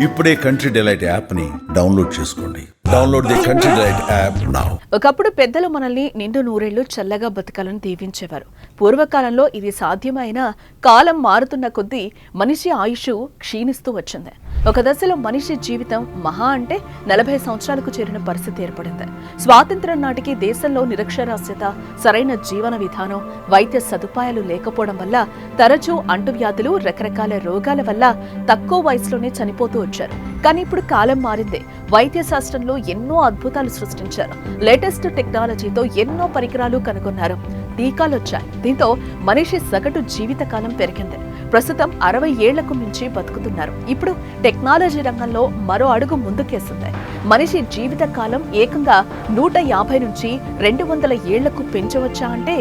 ఇప్పుడే country delight app ని download చేసుకోండి. Download the country delight app now. ఒకప్పుడు పెద్దలు మనల్ని నిండు నూరేళ్లు చల్లగా బతకాలని దీవించేవారు. పూర్వకాలంలో ఇది సాధ్యమైన కాలం మారుతున్న కొద్దీ మనిషి ఆయుష్ క్షీణిస్తూ వచ్చింది. ఒక దశలో మనిషి జీవితం మహా అంటే 40 సంవత్సరాలకు చేరిన పరిస్థితి ఏర్పడింది. స్వాతంత్ర్యం నాటికి దేశంలో నిరక్షరాస్యత, సరైన జీవన విధానం, వైద్య సదుపాయాలు లేకపోవడం వల్ల తరచూ అంటువ్యాధులు, రకరకాల రోగాల వల్ల తక్కువ వయసులోనే చనిపోతూ వచ్చారు. కానీ ఇప్పుడు కాలం మారింది. వైద్య శాస్త్రంలో ఎన్నో అద్భుతాలు సృష్టించారు. లేటెస్ట్ టెక్నాలజీతో ఎన్నో పరికరాలు కనుగొన్నారు. టీకాలు వచ్చాయి. దీంతో మనిషి సగటు జీవితకాలం పెరిగింది. ప్రస్తుతం 60 ఏళ్లకు మించి బతుకుతున్నారు. ఇప్పుడు టెక్నాలజీ రంగంలో మరో అడుగు ముందుకేసింది. మనిషి జీవిత కాలం ఏకంగా 150 నుంచి 200 ఏళ్లకు పెంచవచ్చా అంటే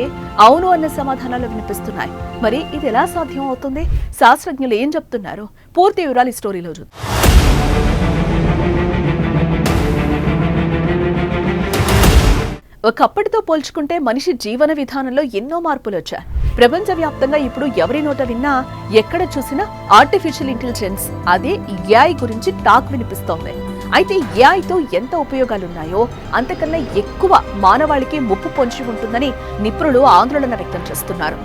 అవును అన్న సమాధానాలు వినిపిస్తున్నాయి. మరి ఇది ఎలా సాధ్యం అవుతుంది? శాస్త్రజ్ఞులు ఏం చెప్తున్నారు? పూర్తి వివరాలు ఈ స్టోరీలో చూద్దాం. ఒకప్పటితో పోల్చుకుంటే మనిషి జీవన విధానంలో ఎన్నో మార్పులు వచ్చాయి. ప్రపంచవ్యాప్తంగా ఇప్పుడు ఎవరి నోట విన్నా, ఎక్కడ చూసినా ఆర్టిఫిషియల్ ఇంటెలిజెన్స్, అదే ఏఐ గురించి టాక్ వినిపిస్తోంది. అయితే ఏఐతో ఎంత ఉపయోగాలున్నాయో అంతకన్నా ఎక్కువ మానవాళికి ముప్పు పొంచి ఉంటుందని నిపుణులు ఆందోళన వ్యక్తం చేస్తున్నారు.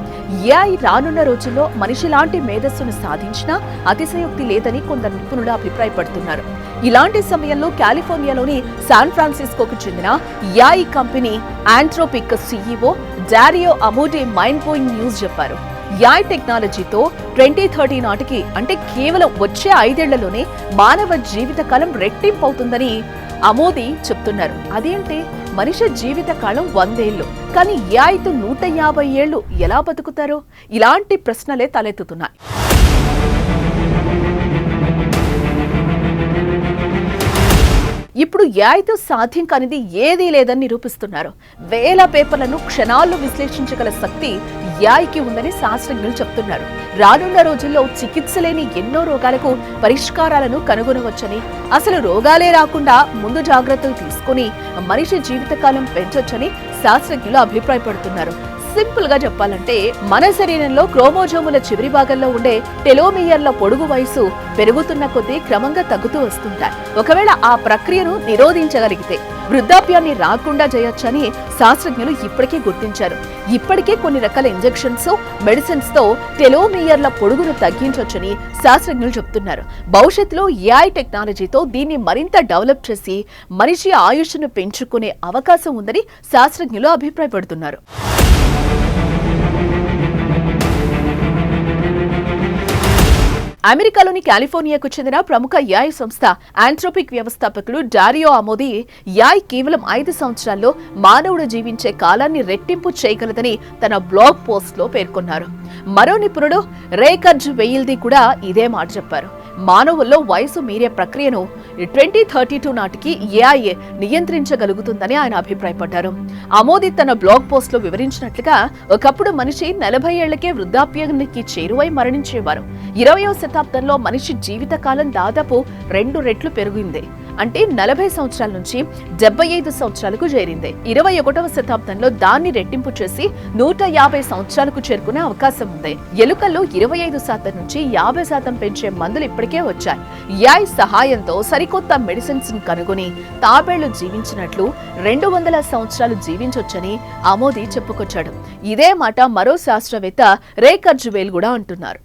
ఏఐ రానున్న రోజుల్లో మనిషి లాంటి మేధస్సును సాధించినా అతిశయోక్తి లేదని కొందరు నిపుణులు అభిప్రాయపడుతున్నారు. ఇలాంటి సమయంలో కాలిఫోర్నియాలోని శాన్ ఫ్రాన్సిస్కోకు చెందిన AI company Anthropic CEO Dario Amodei mind blowing news చెప్పారు. ఏఐ టెక్నాలజీతో 2030 నాటికి, అంటే కేవలం వచ్చే 5 ఏళ్లలోనే మానవ జీవితకాలం రెట్టింపు అవుతుందని అమోది చెప్తున్నారు. అదేంటి, మనిషి జీవితకాలం 100 ఏళ్లు, కానీ ఏఐతో 150 ఏళ్లు ఎలా బతుకుతారో? ఇలాంటి ప్రశ్నలే తలెత్తుతున్నాయి. ఇప్పుడు ఏఐతో సాధ్యం కానిది ఏదీ లేదని నిరూపిస్తున్నారు. వేల పేపర్లను క్షణాల్లో విశ్లేషించగల శక్తి ఏఐకి ఉందని శాస్త్రజ్ఞులు చెప్తున్నారు. రానున్న రోజుల్లో చికిత్స లేని ఎన్నో రోగాలకు పరిష్కారాలను కనుగొనవచ్చని, అసలు రోగాలే రాకుండా ముందు జాగ్రత్తలు తీసుకుని మనిషి జీవితకాలం పెంచొచ్చని శాస్త్రజ్ఞులు అభిప్రాయపడుతున్నారు. సింపుల్ గా చెప్పాలంటే, మన శరీరంలో క్రోమోజోముల చివరి భాగంలో ఉండే టెలోమియర్ల పొడుగు వయసు పెరుగుతున్న కొద్దీ క్రమంగా తగ్గుతూ వస్తుంటాయి. ఒకవేళ ఆ ప్రక్రియను నిరోధించగలిగితే వృద్ధాప్యాన్ని రాకుండా చేయొచ్చని శాస్త్రజ్ఞులు ఇప్పటికే గుర్తించారు. ఇప్పటికే కొన్ని రకాల ఇంజెక్షన్స్, మెడిసిన్స్ తో టెలోమియర్ల పొడుగును తగ్గించొచ్చని శాస్త్రజ్ఞులు చెప్తున్నారు. భవిష్యత్తులో ఏఐ టెక్నాలజీతో దీన్ని మరింత డెవలప్ చేసి మనిషి ఆయుష్ను పెంచుకునే అవకాశం ఉందని శాస్త్రజ్ఞులు అభిప్రాయపడుతున్నారు. అమెరికాలోని కాలిఫోర్నియాకు చెందిన ప్రముఖ ఏఐ సంస్థ ఆంథ్రోపిక్ వ్యవస్థాపకులు డారియో అమోది ఏఐ కేవలం 5 సంవత్సరాల్లో మానవుడు జీవించే కాలాన్ని రెట్టింపు చేయగలదని తన బ్లాగ్ పోస్ట్ లో పేర్కొన్నారు. మరో నిపుణుడు రే కుర్జ్వెయిల్ది కూడా ఇదే మాట చెప్పారు. మానవుల్లో వయసు మీరే ప్రక్రియను 2032 నాటికి ఏఐ నియంత్రించగలుగుతుందని ఆయన అభిప్రాయపడ్డారు. అమోది తన బ్లాగ్ పోస్ట్ లో వివరించినట్లుగా, ఒకప్పుడు మనిషి 40 ఏళ్లకే వృద్ధాప్యానికి చేరువై మరణించేవారు. 20వ శతాబ్దంలో మనిషి జీవితకాలం దాదాపు 2 రెట్లు పెరిగింది. అంటే 40 సంవత్సరాల నుంచి 75 సంవత్సరాలకు చేరింది. 21వ శతాబ్దంలో దాన్ని రెట్టింపు చేసి 150 సంవత్సరాలకు చేరుకునే అవకాశం ఉంది. ఎలుకల్లో 25% నుంచి 50% పెంచే మందులు ఇప్పటికే వచ్చాయి. ఏఐ సహాయంతో సరికొత్త మెడిసిన్స్ కనుగొని తాబేళ్లు జీవించినట్లు 200 సంవత్సరాలు జీవించొచ్చని అమోది చెప్పుకొచ్చాడు. ఇదే మాట మరో శాస్త్రవేత్త రే కుర్జ్వెయిల్ కూడా అంటున్నారు.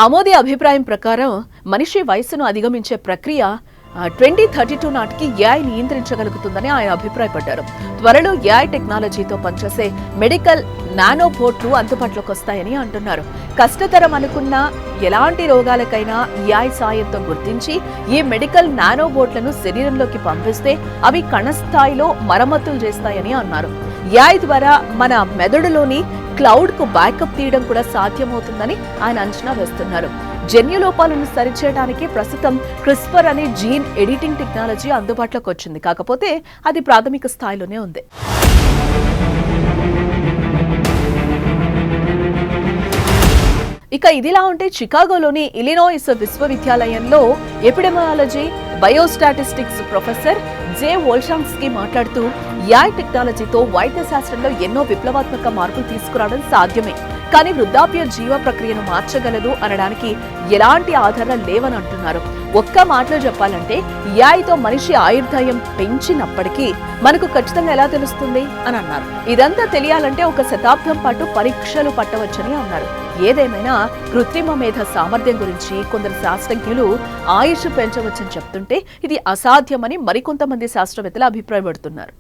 అమోది అభిప్రాయం ప్రకారం మనిషి వయసును అధిగమించే ప్రక్రియ 2032 నాటికి ఏఐ నియంత్రించగలుగుతుందని ఆయన అభిప్రాయపడ్డారు. త్వరలో ఏఐ టెక్నాలజీతో పనిచేసే మెడికల్ నానోబోట్లు అందుబాటులోకి వస్తాయని అంటున్నారు. కష్టతరం అనుకున్న ఎలాంటి రోగాలకైనా ఏఐ సాయంతో గుర్తించి ఈ మెడికల్ నానోబోట్లను శరీరంలోకి పంపిస్తే అవి కణస్థాయిలో మరమ్మతులు చేస్తాయని అన్నారు. ఏఐ ద్వారా మన మెదడులోని క్లౌడ్ కు బ్యాకప్ తీయడం కూడా సాధ్యమవుతుందని ఆయన అంచనా వేస్తున్నారు. జన్యులోపాలను సరిచేయడానికి ప్రస్తుతం క్రిస్పర్ అనే జీన్ ఎడిటింగ్ టెక్నాలజీ అందుబాటులోకి వచ్చింది. కాకపోతే అది ప్రాథమిక స్థాయిలోనే ఉంది. ఇక ఇదిలా ఉంటే, చికాగోలోని ఇలినాయిస్ విశ్వవిద్యాలయంలో ఎపిడెమియాలజీ బయోస్టాటిస్టిక్స్ ప్రొఫెసర్ జే వోల్షాన్స్కీ మాట్లాడుతూ యాయ్ టెక్నాలజీతో వైద్య శాస్త్రంలో ఎన్నో విప్లవాత్మక మార్పులు తీసుకురావడం సాధ్యమే, కానీ వృద్ధాప్య జీవ ప్రక్రియను మార్చగలదు అనడానికి ఎలాంటి ఆధారాలు లేవని అంటున్నారు. ఒక్క మాటలో చెప్పాలంటే యాయ్తో మనిషి ఆయుర్దాయం పెంచినప్పటికీ మనకు ఖచ్చితంగా ఎలా తెలుస్తుంది అని అన్నారు. ఇదంతా తెలియాలంటే ఒక శతాబ్దం పాటు పరీక్షలు పట్టవచ్చని అన్నారు. ఏదేమైనా కృత్రిమ మేధ సామర్థ్యం గురించి కొందరు శాస్త్రజ్ఞులు ఆయుష్ పెంచవచ్చని చెప్తుంటే ఇది అసాధ్యమని మరికొంతమంది శాస్త్రవేత్తలు అభిప్రాయపడుతున్నారు.